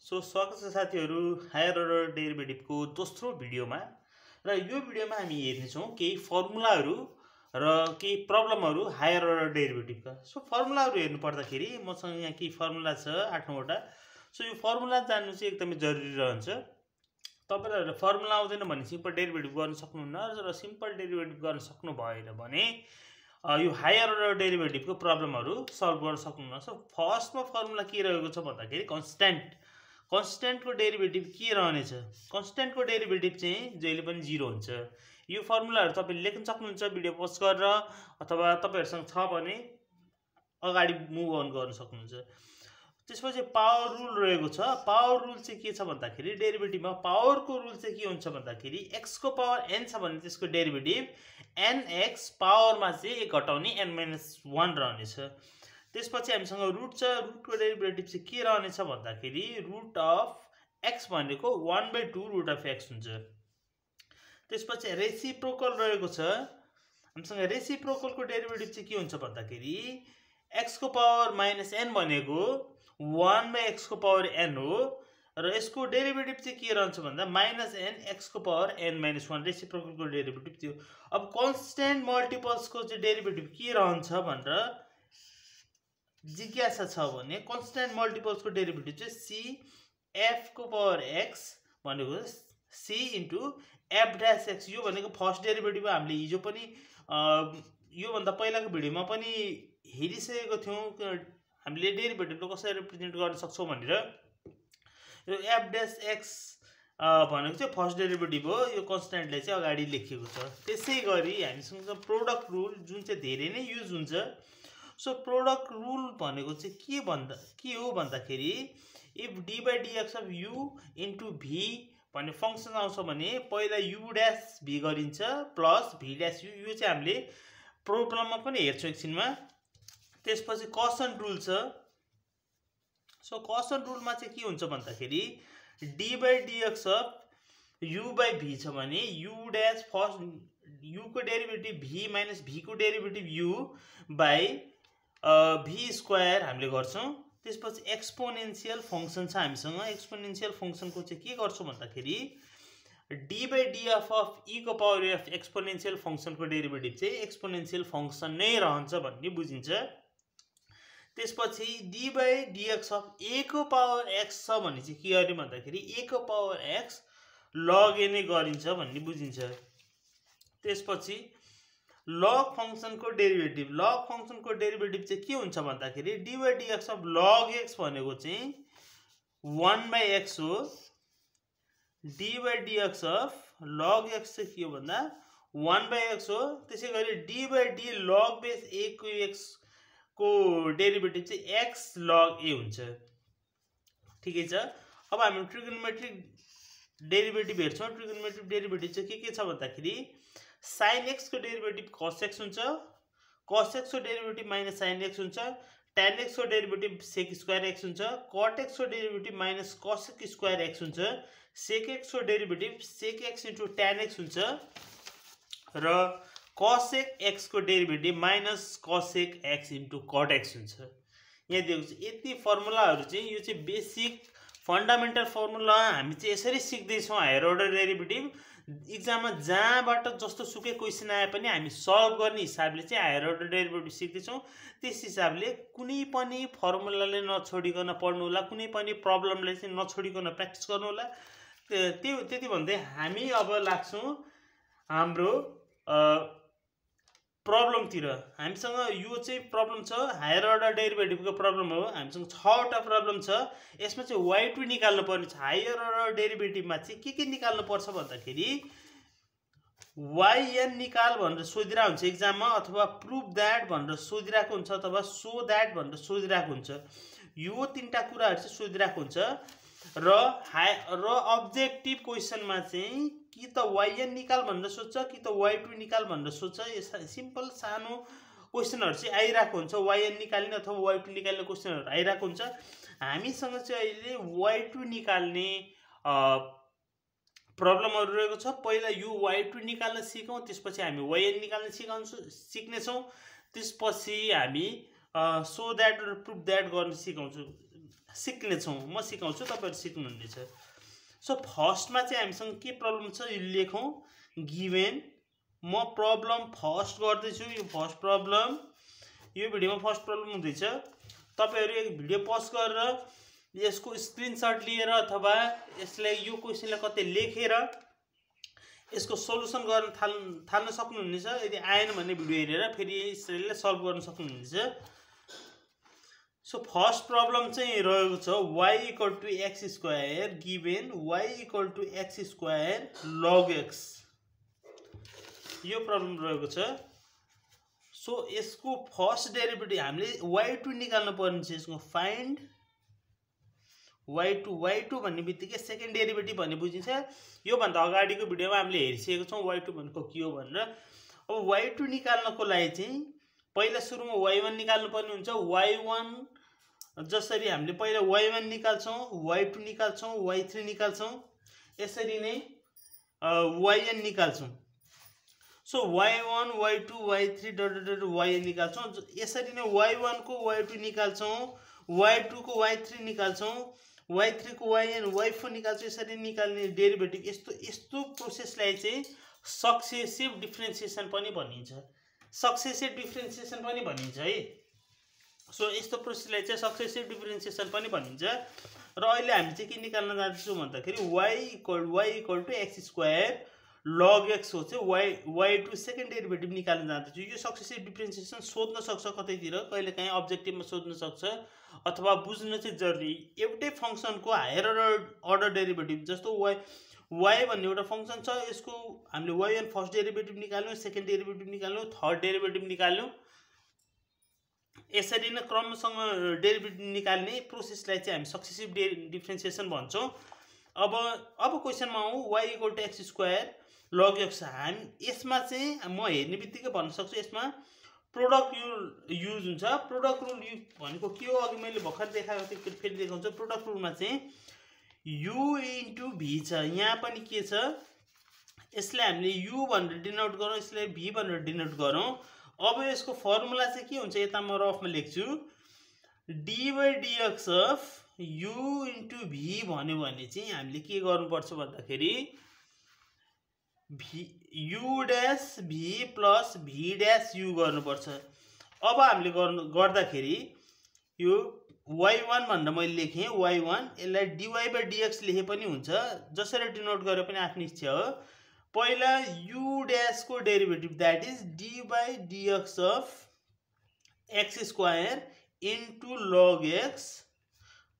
स्वागत छ साथीहरू हायर अर्डर डेरिभेटिभको दोस्रो भिडियोमा। र यो भिडियोमा हामी हेर्नेछौँ केही फर्मुलाहरू र केही प्रब्लमहरू हायर अर्डर डेरिभेटिभका। फर्मुलाहरू हेर्नु पर्दाखेरि मसँग यहाँ केही फर्मुला छ 8 वटा। यो फर्मुला जान्नु चाहिँ एकदमै जरुरी रहन्छ। तपाईहरुले फर्मुला आउँदैन भने सिम्पल डेरिभेटिभ गर्न सक्नुहुन्न र सिम्पल डेरिभेटिभ गर्न सक्नु भएन भने यो हायर अर्डर डेरिभेटिभको प्रब्लमहरू सल्भ गर्न सक्नुहुन्न। फर्स्टमा फर्मुला के रहेको छ भन्दाखेरि कन्स्टेन्टको डेरिभेटिभ के रहनेछ? कन्स्टेन्टको डेरिभेटिभ चाहिँ जहिले पनि 0 हुन्छ। यो फर्मुलाहरू तपाईले लेख्न सक्नुहुन्छ भिडियो पज गरेर, अथवा तपाईहरुसँग छ भने अगाडि मुभ अन गर्न सक्नुहुन्छ। त्यसपछि पावर रुल रहेको छ। पावर रुल चाहिँ के छ भन्दाखेरि डेरिभेटिभमा पावरको रुल चाहिँ के हुन्छ भन्दाखेरि x को पावर n छ भने त्यसको डेरिभेटिभ nx पावरमा चाहिँ 1 घटाउने n-1 रहनेछ। त्यसपछि हामीसँग रुट छ। रुटको डेरिभेटिभ चाहिँ के रहनेछ भन्दाखेरि रुट अफ x भनेको 1/2 रुट अफ x हुन्छ। त्यसपछि रेसिप्रोकल रहेको छ। हामीसँग रेसिप्रोकलको डेरिभेटिभ चाहिँ के हुन्छ भन्दाखेरि x को पावर -n भनेको 1/x को पावर n हो र यसको डेरिभेटिभ चाहिँ के रहन्छ भन्दा -n x को पावर n-1 रेसिप्रोकलको डेरिभेटिभ थियो। अब कन्स्टेन्ट मल्टिपल्सको चाहिँ डेरिभेटिभ के रहन्छ भनेर जिज्ञासा छ भने कन्स्टेन्ट मल्टिपल्सको डेरिभेटिभ चाहिँ c f को पावर x भनेको c into f dash x। यो भनेको फर्स्ट डेरिभेटिभ हो। हामीले हिजो पनि यो भन्दा पहिलाको भिडियोमा पनि हेरिसकेको थियौं हामीले डेरिभेटिभलाई कसरी रिप्रेजेन्ट गर्न सक्छौं भनेर। यो f डैश x भनेको चाहिँ फर्स्ट डेरिभेटिभ हो। यो कन्स्टेन्टलाई चाहिँ अगाडि लेखिएको छ। त्यसैगरी हामीसँग प्रोडक्ट रुल जुन चाहिँ धेरै नै युज हुन्छ। प्रोडक्ट रुल भनेको चाहिँ के हो भन्दाखेरि if d by dx of u into v भन्ने फंक्सन आउँछ भने पहिला u डैश v गरिन्छ प्लस v डैश u। यो चाहिँ हामीले प्रोब्लममा पनि हेर्छौं एकछिनमा। त्यसपछि कसन रुल छ। कसन रुलमा चाहिँ के हुन्छ भन्दाखेरि d by dx of u by v छ भने u डैश फर्स्ट u को डेरिभेटिभ v माइनस v को derivative u by v square हामीले गर्छौं। त्यसपछि एक्सपोनेन्शियल फंक्सन छ हामीसँग। एक्सपोनेन्शियल फंक्सनको चाहिँ के गर्छौं भन्दाखेरि d by df of e को पावर f एक्सपोनेन्शियल फंक्सनको डेरिभेटिभ चाहिँ एक्सपोनेन्शियल फंक्सन नै रहन्छ भन्ने बुझिन्छ। त्यसपछि d by dx of a को पावर x छ भने चाहिँ के गर्ने भन्दाखेरि a को पावर x log a नै गरिन्छ भन्ने बुझिन्छ। त्यसपछि log फंक्सनको डेरिभेटिभ चाहिँ के हुन्छ भन्दाखेरि d by dx of log x भनेको चाहिँ 1/x हो। d by dx of log x चाहिँ के हो भन्दा 1/x हो। त्यसैगरी d by d log base a को x को डेरिभेटिभ चाहिँ x log a हुन्छ। ठिकै छ। अब हामी ट्रिगोनोमेट्रिक डेरिभेटिभ हेर्छौं। ट्रिगोनोमेट्रिक डेरिभेटिभ चाहिँ के छ भन्दाखेरि sin x को डेरिभेटिभ cos x हुन्छ, cos x को डेरिभेटिभ माइनस sin x हुन्छ, tan x को डेरिभेटिभ sec स्क्वायर x हुन्छ, cot x को derivative minus cos square x हुन्छ, sec x को derivative sec x into tan x हुन्छ र cosec x को derivative minus cosec x into cot x हुन्छ। यहाँ दिएको छ। यति फर्मुलाहरू चाहिँ यो चाहिँ बेसिक फन्डामेन्टल फर्मुला हामी चाहिँ यसरी सिक्दै छौं। हायर अर्डर डेरिभेटिभ एक्जाममा जहाँबाट जस्तो सुकै क्वेशन आए पनि हामी सल्भ गर्ने हिसाबले चाहिँ हायर अर्डर डेरिभेटिभ सिक्दै छौं। त्यस हिसाबले कुनै पनि फर्मुलाले नछोडिकन पढ्नु होला, कुनै पनि प्रब्लमलाई चाहिँ नछोडिकन प्र्याक्टिस गर्नु होला। त्यति भन्दै हामी अब लाग्छौं हाम्रो प्रब्लमतिर। हामीसँग यो चाहिँ प्रब्लम छ हायर अर्डर डेरिभेटिभको प्रब्लम हो। हामीसँग 6 वटा प्रब्लम छ। यसमा चाहिँ y2 निकाल्नु पर्ने छ। हायर अर्डर डेरिभेटिभमा चाहिँ के निकाल्नु पर्छ भन्दाखेरि yn निकाल भनेर सोधिरा हुन्छ एक्जाममा, अथवा प्रुभ दैट भनेर सोधिराको हुन्छ, अथवा सो दैट भनेर सोधिराको हुन्छ। यो तीनटा कुराहरु चाहिँ सोधिराको हुन्छ र अब्जेक्टिभ क्वेशनमा चाहिँ कि त yn निकाल भनेर सोध्छ कि त y2 निकाल भनेर सोध्छ। सिम्पल सानो क्वेशनहरु चाहिँ आइराको हुन्छ। yn निकाल्ने अथवा y2 निकाल्ने क्वेशनहरु आइराको हुन्छ। हामीसँग चाहिँ अहिले y2 निकाल्ने प्रब्लमहरु रहेको छ। पहिला यो y2 निकाल्न सिकौं, त्यसपछि हामी yn निकाल्न सिक्ने छौं। त्यसपछि हामी सो दैट र प्रुफ दैट गर्न सिकाउँछु। सिक्नेछौँ म सिकाउँछु तपाईहरु सिक्नुहुनेछ सो फर्स्टमा चाहिँ हामीसँग के प्रब्लम छ यो लेखौँ गिभन म प्रब्लम फर्स्ट गर्दैछु यो फर्स्ट प्रब्लम यो भिडियोमा फर्स्ट प्रब्लम हुँदैछ तपाईहरु एक भिडियो पज गरेर यसको स्क्रिनशट लिएर अथवा यसलाई यो क्वेशनलाई कतै लेखेर यसको सोलुसन गर्न थाल्न सक्नुहुनेछ यदि आएन भने भिडियो हेरेर फेरि यसलाई सल्भ गर्न सक्नुहुनेछ सो फर्स्ट प्रब्लम चाहिँ रहेको छ y = x² given y = x² log x यो प्रब्लम रहेको छ सो यसको फर्स्ट डेरिभेटिभ हामीले y2 निकाल्नु पर्ने छ यसको फाइन्ड y2 भन्ने बित्तिकै सेकेन्ड डेरिभेटिभ भन्ने बुझिन्छ यो भन्दा अगाडिको भिडियोमा हामीले हेरिसकेको छौं y2 भनेको के हो भनेर अब y2 निकाल्नको लागि चाहिँ पहिला सुरुमा y1 निकाल्नु पर्ने हुन्छ y1 जसरी हामीले पहिला y1 निकाल्छौं y2 निकाल्छौं y3 निकाल्छौं यसरी नै yn निकाल्छौं सो y1 y2 y3 yn निकाल्छौं यसरी नै y1 को y2 निकाल्छौं y2 को y3 निकाल्छौं y3 को yn y4 निकाल्छौं यसरी निकाल्ने डेरिभेटिभ यस्तो प्रोसेसलाई चाहिँ सक्सेसिभ डिफरेन्सिएसन पनि भनिन्छ सक्सेसिभ डिफरेन्सिएसन पनि भनिन्छ है सो यस्तो प्रोसेसलाई चाहिँ सक्सेसिभ डिफरेन्सिएसन पनि भनिन्छ र अहिले हामी चाहिँ के निकाल्न जाँदैछौँ भन्दाखेरि y = x² log x हो चाहिँ y2 सेकेन्ड डेरिभेटिभ निकाल्न जाँदैछु यो सक्सेसिभ डिफरेन्सिएसन सोध्न सक्छ कतैतिर कहिलेकाहीँ अब्जेक्टिभमा सोध्न सक्छ अथवा बुझ्न चाहिँ जरुरी एउटै फंक्सनको हायर अर्डर डेरिभेटिभ जस्तो y भन्ने एउटा फंक्सन छ यसको हामीले y1 फर्स्ट डेरिभेटिभ निकाल्यौं सेकेन्ड डेरिभेटिभ निकाल्यौं थर्ड डेरिभेटिभ निकाल्यौं यसरी नै क्रमसँग डेरिभेटिभ निकाल्ने प्रोसेसलाई चाहिँ हामी सक्सेसिभ डिफरेन्सिएसन भन्छौं अब क्वेशनमा आउँ y = x² log x हामी यसमा चाहिँ म हेर्ने बित्तिकै भन्न सक्छु यसमा प्रोडक्ट युज हुन्छ प्रोडक्ट रुल भनेको के हो अघि मैले भर्खर देखाएको थिएँ फेरि देखाउँछु प्रोडक्ट रुलमा चाहिँ u * v छ यहाँ पनि के छ यसलाई हामीले u भनेर डिनोट गरौँ यसलाई v भनेर डिनोट गरौँ अब यसको फर्मुला चाहिँ के हुन्छ यता म रफमा लेख्छु d/dx अफ u * v भन्यो भने चाहिँ हामीले के गर्नुपर्छ भन्दाखेरि u' v plus v' गर्नुपर्छ अब हामीले गर्दाखेरि यो y1 भनेर मैले लेखेँ y1 यसलाई dy/dx लेखे पनि हुन्छ जसरी डिनोट गरे पनि आफ्नो इच्छा हो पहिला u' को derivative that is d/dx of x² into log x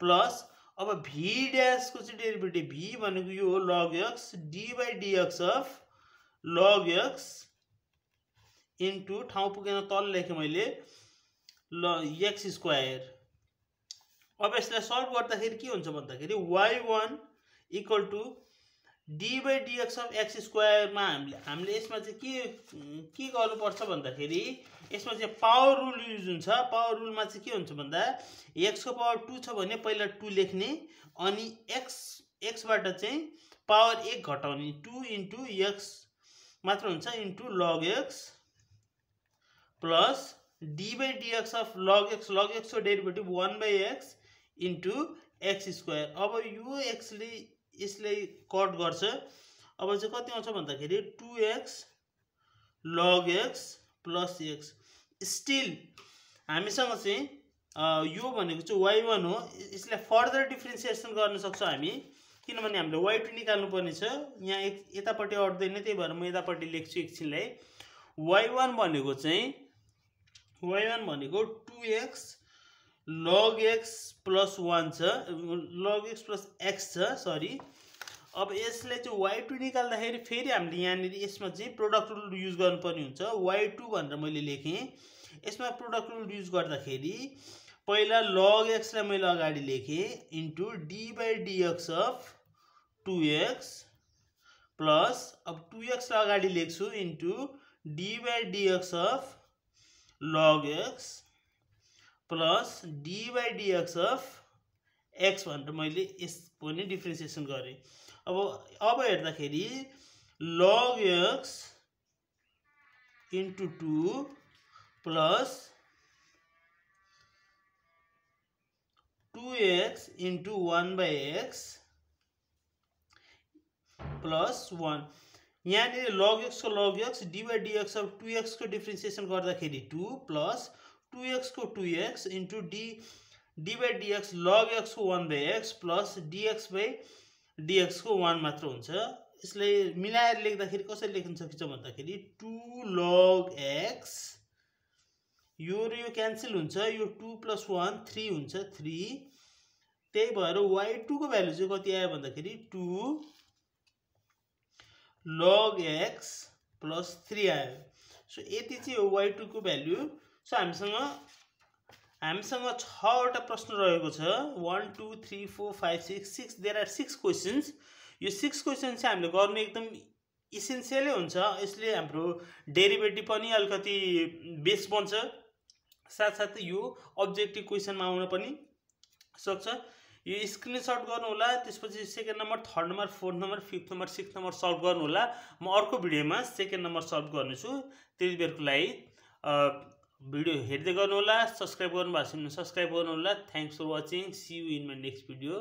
plus अब v' को चाहिँ डेरिभेटिभ v भनेको यो हो log x d/dx of log x into ठाउँ पुगेन तल लेखे मैले x²। अब यसलाई सल्भ गर्दाखेरि के हुन्छ भन्दाखेरि y1 = d/dx अफ x² मा हामीले यसमा चाहिँ के गर्नुपर्छ भन्दाखेरि यसमा चाहिँ पावर रुल युज हुन्छ पावर रुलमा चाहिँ के हुन्छ भन्दा x को पावर 2 छ भने पहिला 2 लेख्ने अनि x बाट चाहिँ पावर 1 घटाउने 2 * x मात्र हुन्छ into log x plus d/dx of log x को डेरिभेटिभ 1/x इन्टु x²। अब यो x ले यसलाई कट गर्छ अब चाहिँ कति आउँछ भन्दाखेरि 2x log x plus x still हामीसँग चाहिँ यो भनेको चाहिँ y1 हो यसलाई फर्दर डिफरेन्सिएसन गर्न सक्छौं हामी किनभने हामीले y2 निकाल्नु पर्ने छ यहाँ यतापट्टि अट्दैन त्यही भएर म यतापट्टि लेख्छु एकछिनलाई y1 भनेको चाहिँ 2x log x प्लस 1 छ log x प्लस x छ सरी अब यसले चाहिँ y2 निकाल्दाखेरि फेरि हामीले यहाँ यसमा चाहिँ प्रोडक्ट रुल युज गर्नुपर्ने हुन्छ y2 भनेर मैले लेखेँ यसमा प्रोडक्ट रुल युज गर्दाखेरि पहिला log x लाई मैले अगाडि लेखेँ into d/dx of 2x plus अब 2x लाई अगाडि लेख्छु into d/dx of log x plus d/dx of x भनेर मैले यस पनि डिफरेन्सिएसन गरेँ अब हेर्दाखेरि log x into 2 plus 2x into 1/x plus 1 यहाँ log x को log x d by dx of 2x को डिफरेन्सिएसन गर्दाखेरि 2 plus 2x को 2x into d by dx log x को 1/x plus dx by dx को 1 मात्र हुन्छ। यसलाई मिलाएर लेख्दाखेरि कसरी लेख्न सकिन्छ भन्दाखेरि 2 log x यो र यो क्यान्सल हुन्छ, यो 2 plus 1 3 हुन्छ 3, त्यही भएर y2 को भ्यालु चाहिँ कति आयो भन्दाखेरि 2 log x plus 3 आयो। सो यति चाहिँ हो y2 को भ्यालु। सो हामीसँग 6 वटा प्रश्न रहेको छ 1 2 3 4 5 6 देयर आर 6 क्वेशन्स। यो 6 क्वेशन चाहिँ हामीले गर्नु एकदम इसेन्शियलै हुन्छ। यसले हाम्रो डेरिभेटिभ पनि अलिकति बेस बन्छ, साथसाथै यो अब्जेक्टिभ क्वेशनमा आउन पनि सक्छ। यो स्क्रिनशट गर्नु होला, त्यसपछि second number, third number, fourth number, fifth number, sixth number solve गर्नु होला। म अर्को भिडियोमा सेकेन्ड नम्बर सल्भ गर्नेछु। त्यति बेरको लागि भिडियो हेर्दै गर्नु होला। सब्स्क्राइब गर्नु भएको छैन सब्स्क्राइब गर्नु होला। Thanks for watching. See you in my next video.